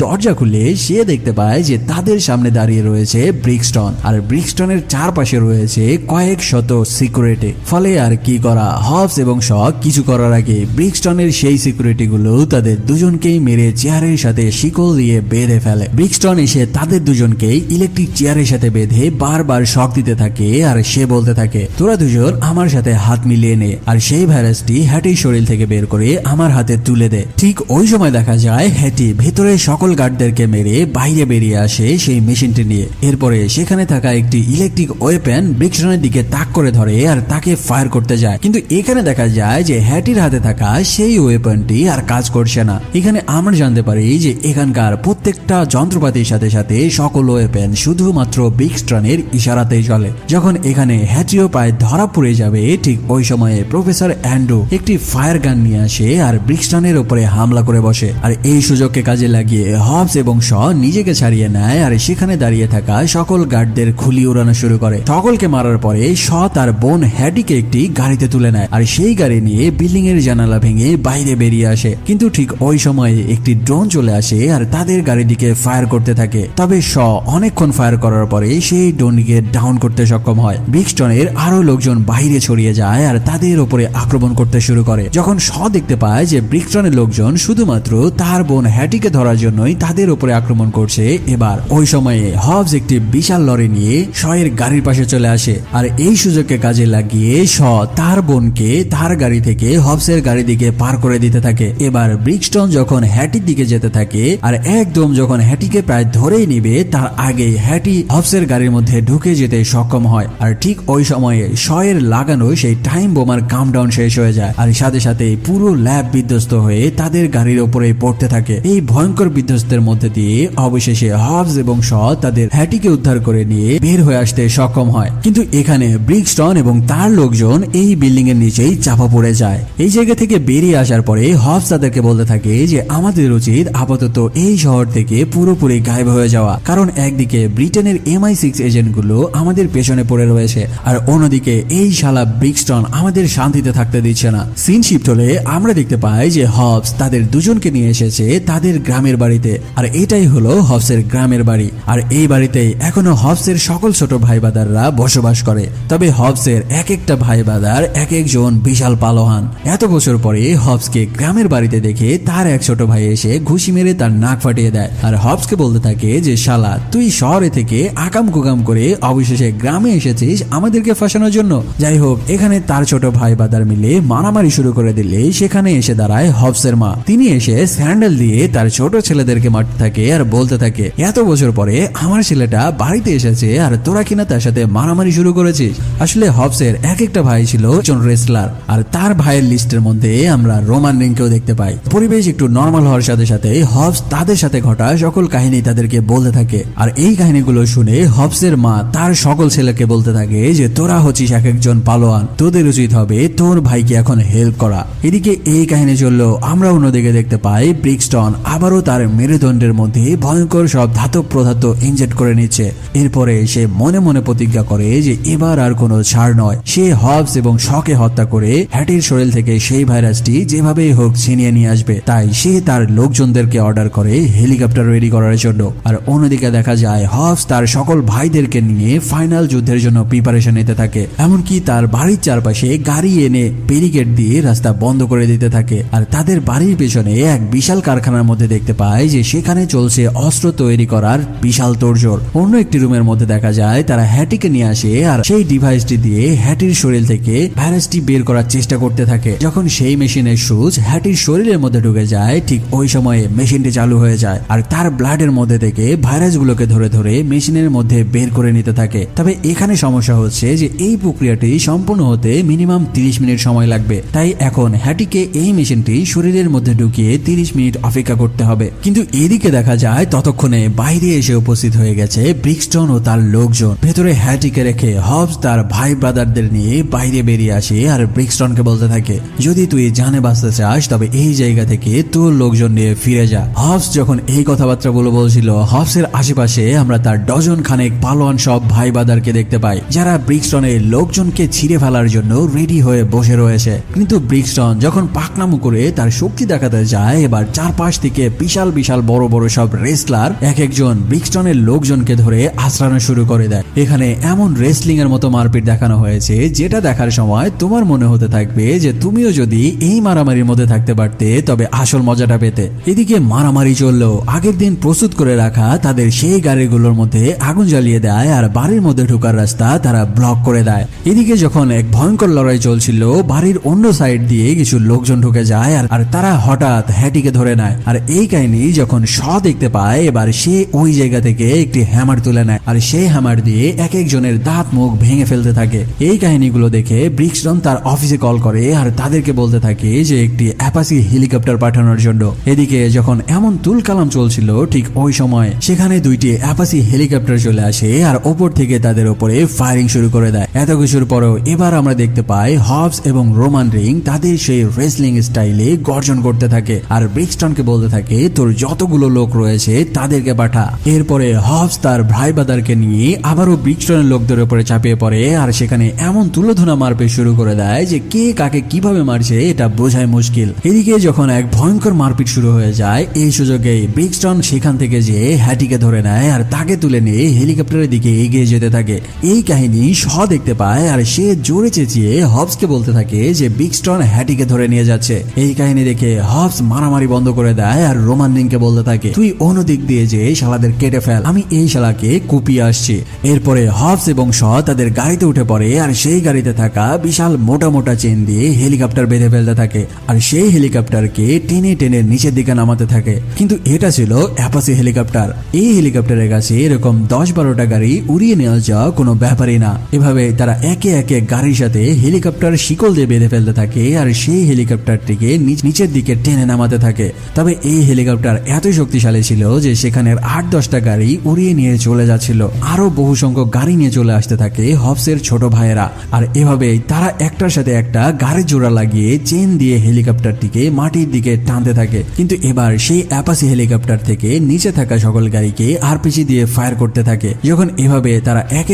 দরজা খুলে সে দেখতে পায় যে তাদের সামনে দাঁড়িয়ে রয়েছে ব্রিক্সটন আর ব্রিক্সটনের চারপাশে রয়েছে কয়েক শত সিকিউরিটি। ফলে আর কি করা, হবস এবং শ কিছু করার আগে ব্রিক্সটনের সেই সিকিউরিটি গুলো তাদের দুজনকেই মেরে চেয়ারের সাথে শিকল দিয়ে বেঁধে ফেলে। ব্রিক্সটন এসে তাদের দুজনকেই ইলেকট্রিক চেয়ারের সাথে বেঁধে বারবার শক দিতে থাকে আর সে বলতে থাকে তোরা দুজন আমার সাথে হাত মিলিয়ে নে আর সেই ভাইরাসটি হ্যাটির শরীর থেকে বের করে আমার হাতে তুলে দে। ঠিক ওই সময় দেখা যায় হ্যাটি ভেতরে সকল গার্ডদেরকে মেরে বাইরে বেরিয়ে আসে সেই মেশিনটি নিয়ে। এরপরে সেখানে থাকা একটি ইলেকট্রিক ওয়েপেন ব্রিক্সটনের দিকে তাক করে ধরে আর তাকে ফায়ার করতে যায়, কিন্তু এখানে দেখা যায় যে হ্যাটির হাতে থাকা সেই ওয়েপনটি আর কাজ করছে না। এখানে আমরা জানতে পারি যে এখানকার প্রত্যেকটা যন্ত্রপাতির সাথে সাথে সকল ওয়েপেন শুধুমাত্র ব্রিক্সটনের ইশারাতেই চলে। যখন এখানে হ্যাটিও প্রায় ধরা পড়ে যাবে ঠিক ওই সময়ে প্রফেসর অ্যান্ড্রু একটি ফায়ার গান নিয়ে আসে আর ব্রিক্সটনের উপরে হামলা করে বসে। আর এই সুযোগকে কাজে লাগিয়ে হবস এবং শ নিজেকে ছাড়িয়ে নেয় আর সেখানে দাঁড়িয়ে থাকা সকল গার্ডদের খুলি উড়ানো শুরু করে। সকলকে মারার পরে শ তার বোন হ্যাটিকে একটি গাড়িতে তুলে নেয় আর সেই গাড়ি নিয়ে বিল্ডিং এর জানালা ভেঙে বাইরে বেরিয়ে আসে। কিন্তু ঠিক ওই সময়ে একটি ড্রোন চলে আসে আর তাদের গাড়ির দিকে ফায়ার করতে থাকে। তবে শ অনেকক্ষণ ফায়ার করার পরে সেই ড্রোনকে ডাউন করতে সক্ষম হয়। ব্রিক্সটনের আরো লোকজন বাইরে ছড়িয়ে যায় আর তাদের উপরে আক্রমণ করতে শুরু করে। যখন শ দেখতে পায় যে ব্রিক্সটনের লোকজন শুধুমাত্র তার বোন হ্যাটিকে ধরার জন্যই তাদের উপরে আক্রমণ করছে, এবার ওই সময়ে হবস একটি বিশাল লরি নিয়ে শয়ের গাড়ির পাশে চলে আসে আর এই সুযোগকে কাজে লাগিয়ে শ তার বোনকে তার গাড়ি থেকে হবসের গাড়ি দিকে পার করে দিতে থাকে। এবার ব্রিক্সটন যখন হ্যাটির দিকে দিকে যেতে থাকে আর একদম যখন হ্যাটিকে প্রায় ধরেই নিবে তার আগে হ্যাটি হবসের গাড়ির মধ্যে ঢুকে যেতে সক্ষম হয়। আর ঠিক ওই সময়ে শয়ের লাগানো সেই টাইম বোমার কাউন্টডাউন শেষ হয়ে যায় আর সাথে সাথে পুরো ল্যাব বিধ্বস্ত হয়ে তাদের গাড়ির উপরে পড়তে থাকে। এই ভয়ঙ্কর বিধ্বস্তের মধ্যে দিয়ে অবশেষে হবস এবং শ তাদের হ্যাটিকে উদ্ধার করে নিয়ে বের হয়ে আসতে সক্ষম হয়। কিন্তু এখানে ব্রিক্সটন এবং তার লোকজন এই বিল্ডিং এর নিচেই চাপা পড়ে যায়। এই জায়গা থেকে বেরিয়ে আসার পরে হবস তাদেরকে বলতে থাকে যে আমাদের উচিত আপাতত এই শহর থেকে পুরোপুরি গায়েব হয়ে যাওয়া, কারণ একদিকে ব্রিটেনের MI6 এজেন্টগুলো আমাদের পেছনে পড়ে রয়েছে আর অন্যদিকে এই শালা ব্রিক্সটন আমাদের শান্তিতে থাকতে দিচ্ছে না। সিন শিফট হলে আমরা দেখতে পাই যে হবস তাদের দুজনকে নিয়ে এসেছে তাদের গ্রামের বাড়িতে আর এটাই হলো হবসের গ্রামের বাড়ি। আর এই বাড়িতেই এখনো হবসের সকল ছোট ভাই বাদাররা বসবাস করে। তবে হবসের এক একটা ভাই বাদার এক একজন বিশাল পালোহান। এত বছর পরে হবসকে গ্রামের বাড়িতে দেখে তার এক ছোট ভাই এসে ঘুষি মেরে তার নাক ফাটিয়ে দেয় আর হবসকে বলতে থাকে যে শালা তুই শহরে থেকে আকাম কুকাম করে অবশেষে গ্রামে এসেছিস আমাদেরকে ফাঁসানোর জন্য। যাই হোক, এখানে তার ছোট ভাই বাদার মিলে মারামারি শুরু করে দিলে সেখানে এসে দাঁড়ায় হবসের মা। তিনি এসে স্যান্ডেল দিয়ে তার ছোট ছেলেদেরকে মারতে থাকে আর বলতে থাকে এত বছর পরে আমার ছেলেটা বাড়িতে এসেছে আর তোরা কিনা তার সাথে মারামারি শুরু করেছিস। আসলে হবসের এক একটা ভাই ছিল একজন রেসলার আর তার ভাইয়ের লিস্টের মধ্যে আমরা রোমান রিংকেও দেখতে পাই। পরিবেশ একটু নর্মাল হওয়ার সাথে সাথে হবস তাদের সাথে ঘটা সকল কাহিনী তাদেরকে বলতে থাকে আর এই কাহিনীগুলো শুনে হবসের মা তার সকল ছেলেকে বলতে থাকে যে তোরা হচ্ছিস এক একজন পালোয়ান, তোদের উচিত হবে তোর ভাইকে এখন হেল্প করা। এদিকে এই কাহিনী চললেও আমরা অন্যদিকে দেখতে পাই ব্রিক্সটন আবারও তার মেরুদণ্ডের মধ্যে ভয়ঙ্কর সব ধাতব পদার্থ ইনজেক্ট করে নিচ্ছে। এরপরে সে মনে মনে প্রতিজ্ঞা করে যে এবার আর কোনো ছাড় নয়। সে হবস এবং শকে হত্যা করে হ্যাটির শরীর থেকে সেই ভাইরাসটি যেভাবেই হোক ছিনিয়ে নিয়ে আসবে। তাই সে তার লোকজনদেরকে অর্ডার করে হেলিকপ্টার রেডি করার জন্য। আর অন্যদিকে দেখা যায় হবস তার সকল ভাইদেরকে নিয়ে ফাইনাল যুদ্ধের জন্য প্রিপারেশন নিতে থাকে। এমনকি তার বাড়ির চারপাশে গাড়ি এনে ব্যারিকেড দিয়ে রাস্তা বন্ধ করে দিতে থাকে। আর তাদের বাড়ির পেছনে এক বিশাল কারখানার মধ্যে দেখতে পায় যে সেখানে চলছে অস্ত্র তৈরি করার বিশাল তোড়জোড়। অন্য একটি রুমের মধ্যে দেখা যায় তারা হ্যাটিকে নিয়ে আসে আর সেই ডিভাইসটি দিয়ে হ্যাটির শরীর থেকে ভাইরাসটি বের করার চেষ্টা করতে থাকে। যখন সেই মেশিনের সুইচ হ্যাটির শরীরের মধ্যে ঢুকে যায় ঠিক ওই সময়ে মেশিনটি চালু হয়ে যায় আর তার ব্লাডের মধ্যে থেকে ভাইরাসগুলোকে ধরে ধরে মেশিনের মধ্যে বের করে নিতে থাকে। তবে এখানে সমস্যা হচ্ছে যে এই প্রক্রিয়াটি সম্পূর্ণ হতে মিনিমাম 30 মিনিট সময় লাগবে। তাই এখন হ্যাটিকে এই মেশিনটি শরীরের মধ্যে ঢুকিয়ে 30 মিনিট অপেক্ষা করতে হবে। কিন্তু এদিকে দেখা যায় ততক্ষণে বাইরে এসে উপস্থিত হয়ে গেছে ব্রিক্সটন ও তার লোকজন। ভেতরে হ্যাটিকে রেখে হবস তার ভাই ব্রাদারদের নিয়ে বাইরে বেরিয়ে আসে আর ব্রিক্সটনকে বলতে থাকে যদি তুই জানে বাঁচতে চাস তবে এই জায়গা থেকে তোর লোকজন নিয়ে ফিরে যা। হবস যখন এই কথাবার্তাগুলো বলছিল হবসের আশেপাশে আমরা তার ডজন খানেক পালোয়ান সব ভাই ব্রাদারকে দেখতে পাই যারা ব্রিক্সটনের লোকজনকে ছিঁড়ে ফেলার জন্য রেডি হয়ে বসে রয়েছে। কিন্তু ব্রিক্সটন যখন পাকনামু করে তার শক্তি দেখাতে যায় এবার চারপাশ থেকে বিশাল বিশাল বড় বড় সব রেসলার এক একজন ব্রিক্সটনের লোকজনকে ধরে আশ্রানো শুরু করে দেয়। এখানে এমন রেসলিং এর মতো মারপিট দেখানো হয়েছে যেটা দেখার সময় তোমার মনে হতে থাকবে যে তুমিও যদি এই মারামারির মধ্যে থাকতে পারতে তবে আসল মজাটা পেতে। এদিকে মারামারি চললেও আগের দিন প্রস্তুত করে রাখা তাদের সেই গাড়িগুলোর মধ্যে আগুন জ্বালিয়ে দেয় আর বাড়ির মধ্যে ঢোকার রাস্তা তারা ব্লক করে দেয়। এদিকে যখন এক ভয়ঙ্কর লড়াই চলছিল বাড়ির অন্য সাইড দিয়ে কিছু লোকজন ঢুকে যায় আর তারা হঠাৎ হ্যাটিকে ধরে নেয়। আর এই কাহিনী যখন শ দেখতে পায় এবার সে ওই জায়গা থেকে একটি হ্যামার তুলে নেয় আর সেই হ্যামার দিয়ে এক একজনের দাঁত মুখ ভেঙে ফেলতে থাকে। এই কাহিনীগুলো দেখে ব্রিক্সটন তার অফিসে কল করে আর তাদেরকে বলতে থাকে যে একটি অ্যাপাচি হেলিকপ্টার পাঠানোর জন্য। এদিকে যখন এমন তুলকালাম চলছিল ঠিক ওই সময় সেখানে দুইটি অ্যাপাচি হেলিকপ্টার চলে আসে আর ওপর থেকে তাদের উপরে ফায়ারিং শুরু করে দেয়। এত কিছুর পরেও এবার আমরা দেখতে পাই হবস এবং রোমান রিং তাদের সেই রেসলিং স্টাইলে গর্জন করতে থাকে আর ব্রিক্সটনকে বলতে থাকে তোর যতগুলো লোক রয়েছে তাদেরকে পাঠা। এরপরে হবস তার ভাই বাদারকে নিয়ে আবারও ব্রিক্সটনের লোকদের উপরে চাপিয়ে পড়ে আর সেখানে এমন তুলোধনা মারপিট শুরু করে দেয় যে কে কাকে কিভাবে মারছে এটা বোঝাই মুশকিল। এদিকে যখন এক ভয়ঙ্কর মারপিট শুরু হয়ে যায় এই সুযোগে ব্রিক্সটন সেখান থেকে যে হ্যাটিকে ধরে নেয় আর তাকে তুলে নিয়ে হেলিকপ্টারের দিকে এগিয়ে যেতে থাকে। এই কাহিনী শ দেখতে পায় আর সে জোরে চেঁচিয়ে হবসকে বলতে থাকে যে ব্রিক্সটন হ্যাটিকে ধরে নিয়ে যাচ্ছে। এই কাহিনী দেখে হবস মারামারি বন্ধ করে দেয় আর রোমান রিংকে বলতে থাকে তুই অন্য দিক দিয়ে যে শালাদের কেটে ফেল, আমি এই শালাকে কুপিয়ে আসছি। এরপরে হবস এবং শ তাদের গাড়িতে উঠে পড়ে আর সেই গাড়িতে থাকা বিশাল মোটা মোটা চেন দিয়ে হেলিকপ্টার বেঁধে ফেলতে থাকে আর সেই হেলিকপ্টারকে টেনে টেনে নিচের দিকে থেকে নামাতে থাকে। কিন্তু এটা ছিল অ্যাপাচি হেলিকপ্টার। এই হেলিকপ্টারের কাছে এরকম 10-12টা গাড়ি উড়িয়ে নেওয়া যাওয়া কোনো ব্যাপারই না। এভাবে তারা একে একে গাড়ির সাথে হেলিকপ্টার শিকল দিয়ে বেঁধে ফেলতে থাকে আর সেই হেলিকপ্টারটিকে নিচের দিকে টেনে নামাতে থাকে। তবে এই হেলিকপ্টার এত শক্তিশালী ছিল যে সেখানের 8-10টা গাড়ি উড়িয়ে নিয়ে চলে যাচ্ছিল। আরো বহু সংখ্যক গাড়ি নিয়ে চলে আসতে থাকে হবসের ছোট ভাইয়েরা। আর এভাবেই তারা একটার সাথে একটা গাড়ির জোড়া লাগিয়ে চেন দিয়ে হেলিকপ্টারটিকে মাটির দিকে টানতে থাকে। কিন্তু এবার সেই অ্যাপাচি হেলিকপ্টার থেকে নিচে থাকা সকল গাড়িকে আরপিজি দিয়ে ফায়ার করতে থাকে। যখন এভাবে তারা এক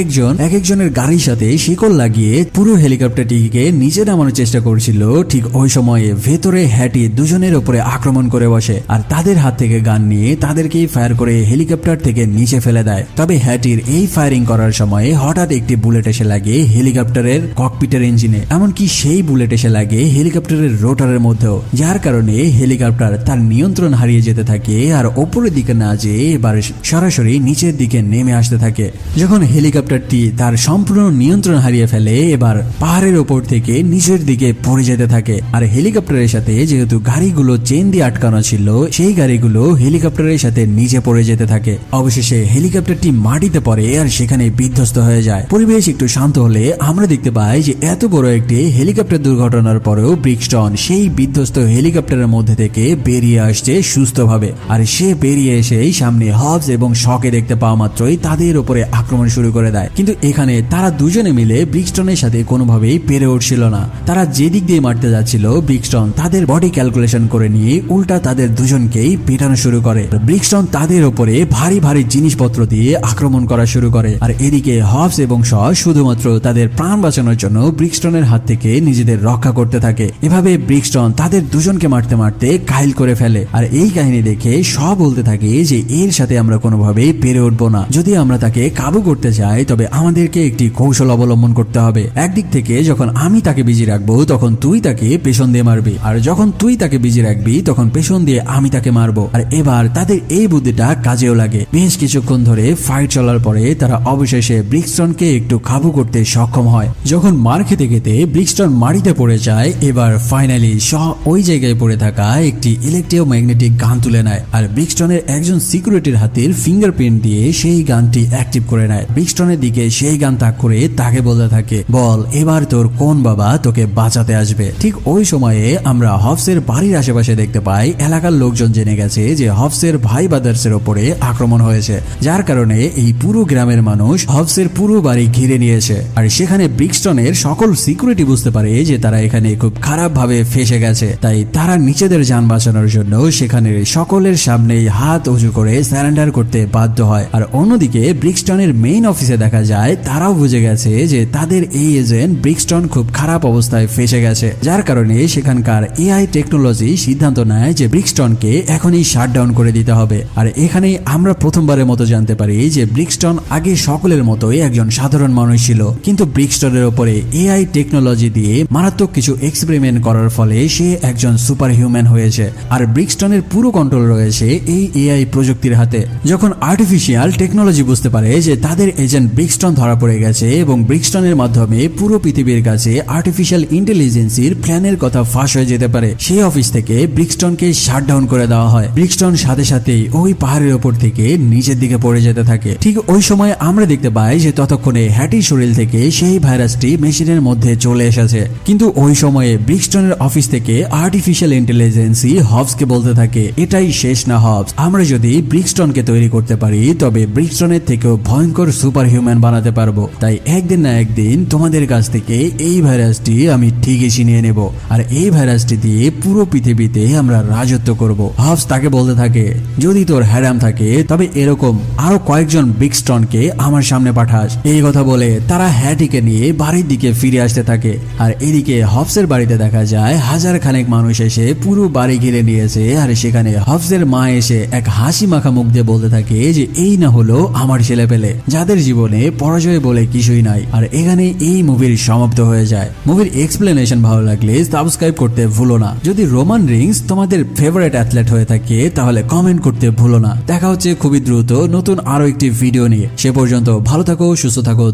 একজনের গাড়ির সাথে শিকল লাগিয়ে পুরো হেলিকপ্টারটিকে নিচে নামানোর চেষ্টা করছিল, ঠিক ওই সময়ে ভেতরে হ্যাটি দুজনের উপরে আক্রমণ করে বসে আর তাদের হাত থেকে গান নিয়ে তাদেরকেই ফায়ার করে হেলিকপ্টার থেকে নিচে ফেলে দেয়। তবে হ্যাটির এই ফায়ারিং করার সময় হঠাৎ একটি বুলেট এসে লাগে হেলিকপ্টারের ককপিটের ইঞ্জিনে, এমনকি সেই বুলেট এসে লাগে হেলিকপ্টারের রোটারের মধ্যেও, যার কারণে হেলিকপ্টার তার নিয়ন্ত্রণ হারিয়ে যেতে থাকে আর ওপরের দিকে না যেয়ে এবার সরাসরি নিচের দিকে নেমে আসতে থাকে। যখন হেলিকপ্টারটি তার সম্পূর্ণ নিয়ন্ত্রণ হারিয়ে ফেলে এবার পাহাড়ের ওপর থেকে নিচের দিকে পড়ে যেতে থাকে। আর হেলিকপ্টারের সাথে যেহেতু গাড়িগুলো চেন দিয়ে আটকানো ছিল সেই গাড়িগুলো হেলিকপ্টারের সাথে নিচে পড়ে যেতে থাকে। অবশেষে হেলিকপ্টারটি মাটিতে পড়ে আর সেখানে বিধ্বস্ত হয়ে যায়। পরিবেশ একটু শান্ত হলে আমরা দেখতে পাই যে এত বড় একটি হেলিকপ্টার দুর্ঘটনার পরেও ব্রিক্সটন সেই বিধ্বস্ত হেলিকপ্টারের মধ্যে থেকে বেরিয়ে আসছে সুস্থভাবে। আর সে বেরিয়ে এসেই সামনে হবস এবং শকে দেখতে পাওয়া মাত্রই তাদের উপরে আক্রমণ শুরু করে দেয়। কিন্তু এখানে তারা দুজনে মিলে ব্রিক্সটনের সাথে কোনোভাবেই পেরে উঠছিল না। তারা যেদিক দিয়ে মারতে যাচ্ছিল ব্রিক্সটন তাদের বডি ক্যালকুলেশন করে নিয়ে উল্টা তাদের দুজনকেই পেটানো শুরু করে। ব্রিক্সটন তাদের উপরে ভারী ভারী জিনিসপত্র দিয়ে আক্রমণ করা শুরু করে। আর এদিকে হবস এবং শ শুধুমাত্র তাদের প্রাণ বাঁচানোর জন্য ব্রিক্সটনের হাত থেকে নিজেদের রক্ষা করতে থাকে। এভাবে ব্রিক্সটন তাদের দুজনকে মারতে মারতে ঘায়েল করে ফেলে। আর এই কাহিনী দেখে শ বলতে থাকে যে এর সাথে আমরা কোনোভাবেই পেরে উঠবো না। যদি আমরা তাকে কাবু করতে চাই তবে আমাদেরকে একটি কৌশল অবলম্বন করতে হবে। একদিক থেকে যখন আমি তাকে বিজি রাখবো তখন তুই তাকে পেছন দিয়ে মারবি, আর যখন তুই তাকে বিজি রাখবি তখন পেছন দিয়ে আমি তাকে মারবো। আর এবার তাদের এই বুদ্ধিটা কাজেও লাগে। বেশ কিছুক্ষণ ধরে ফাইট চলার পরে তারা অবশেষে ব্রিক্সটনকে একটু কাবু করতে সক্ষম হয়। যখন মার খেতে খেতে ব্রিক্সটন মাটিতে পড়ে যায় এবার ফাইনালি শ ওই জায়গায় পড়ে থাকা একটি ইলেকট্রোম্যাগনেটিক গান তুলে নেয় আর ব্রিক্সটনের একজন সিকিউরিটির হাতের ফিঙ্গারপ্রিন্ট দিয়ে সেই গানটি অ্যাক্টিভ করে নেয়। ব্রিক্সটনের দিকে সেই গান তাক করে তাকে বলতে থাকে, বল এবার তোর কোন বাবা তোকে বাঁচাতে আসবে। ঠিক ওই সময়ে আমরা হবসের বাড়ির আশেপাশে দেখতে পাই এলাকার লোকজন জেনে গেছে যে হবসের ভাই ব্রাদার্সের উপরে আক্রমণ হয়েছে, যার কারণে এই পুরো গ্রামের মানুষ হবসের পুরো বাড়ি ঘিরে নিয়েছে। আর সেখানে ব্রিক্সটনের সকল সিকিউরিটি বুঝতে পারে যে তারা এখানে খুব খারাপ ভাবে ফেসে গেছে, তাই তারা নিজেদের যান বাঁচানোর জন্য সেখানে সকলের সামনেই হাত উঁচু করে সারেন্ডার করতে বাধ্য হয়। আর অন্যদিকে ব্রিক্সটনের মেইন অফিসে দেখা যায় তারাও বুঝে গেছে যে তাদের এই এজেন্ট ব্রিক্সটন খুব খারাপ অবস্থায় ফেসে গেছে, যার কারণে সেখানকার এআই টেকনোলজি সিদ্ধান্ত নেয় যে ব্রিক্সটনকে এখনই শাটডাউন করে দিতে হবে। আর এখানেই আমরা প্রথমবারের মতো জানতে পারি যে ব্রিক্সটন আগে সকলের মতোই একজন সাধারণ মানুষ ছিল, কিন্তু ব্রিক্সটনের উপরে এআই টেকনোলজি দিয়ে মারাত্মক কিছু এক্সপেরিমেন্ট করার ফলে সে একজন সুপার হিউম্যান হয়েছে। আর ব্রিক্সটনের পুরো কন্ট্রোল রয়েছে এই এআই প্রযুক্তির হাতে। যখন আর্টিফিশিয়াল টেকনোলজি বুঝতে পারে যে তাদের এজেন্ট ব্রিক্সটন ধরা পড়ে গেছে এবং ব্রিক্সটনের মাধ্যমে পুরো পৃথিবীর কাছে আর্টিফিশিয়াল ইন্টেলিজেন্সির প্ল্যানের কথা ফাঁস হয়ে যেতে পারে, সেই অফিস থেকে ব্রিক্সটনকে শাটডাউন করে দেওয়া হয়। ব্রিক্সটন সাথে সাথেই ওই পাহাড়ের উপর থেকে নিচের দিকে পড়ে যেতে থাকে। ঠিক ওই সময় আমরা দেখতে পাই যে ততক্ষণে হ্যাটির শরীর থেকে সেই ভাইরাসটি মেশিনের মধ্যে চলে এসেছে। কিন্তু ওই সময়ে ব্রিক্সটনের অফিস থেকে আর্টিফিশিয়াল ইন্টেলিজেন্সি হবসকে বলতে থাকে, এটাই শেষ না হবস, আমরা যদি ব্রিক্সটনকে তৈরি করতে পারি তবে ব্রিক্সটনের থেকেও ভয়ঙ্কর সুপার হিউম্যান বানাতে পারবো। তাই একদিন না একদিন তোমাদের কাছ থেকে এই ভাইরাসটি আমি ঠিকই ছিনিয়ে নেব, আর এই ভাইরাসটি দিয়ে পুরো পৃথিবীতে আমরা রাজত্ব করব। হবস তাকে বলতে থাকে, যদি তোর হ্যারাম থাকে তবে এরকম আরো কয়েকজন ব্রিক্সটনকে আমার সামনে পাঠাস। এই কথা বলে তারা হ্যাটিকে নিয়ে বাড়ির দিকে ফিরে আসতে থাকে। আর এদিকে হবসের বাড়িতে দেখা যায় হাজার খানেক মানুষ এসে পুরো বাড়ি ঘিরে নিয়েছে। আর সেখানে হবসের মা এসে এক হাসি মাখা মুখ দিয়ে বলতে থাকে যে এই না হলো আমার ছেলে পেলে যাদের জীবনে পরাজয় বলে কিছুই নাই। আর এখানে এই মুভির সমাপ্ত হয়ে যায়। মুভির এক্সপ্লেনেশন ভালো লাগলে সাবস্ক্রাইব করতে ভুলো না। যদি রোমান রিংস তোমাদের ফেভারিট অ্যাথলেট হয়ে থাকে তাহলে কমেন্ট করতে ভুলো না। দেখা হচ্ছে খুবই দ্রুত নতুন আরো একটি ভিডিও নিয়ে। সে পর্যন্ত ভালো থাকো, সুস্থ থাকো।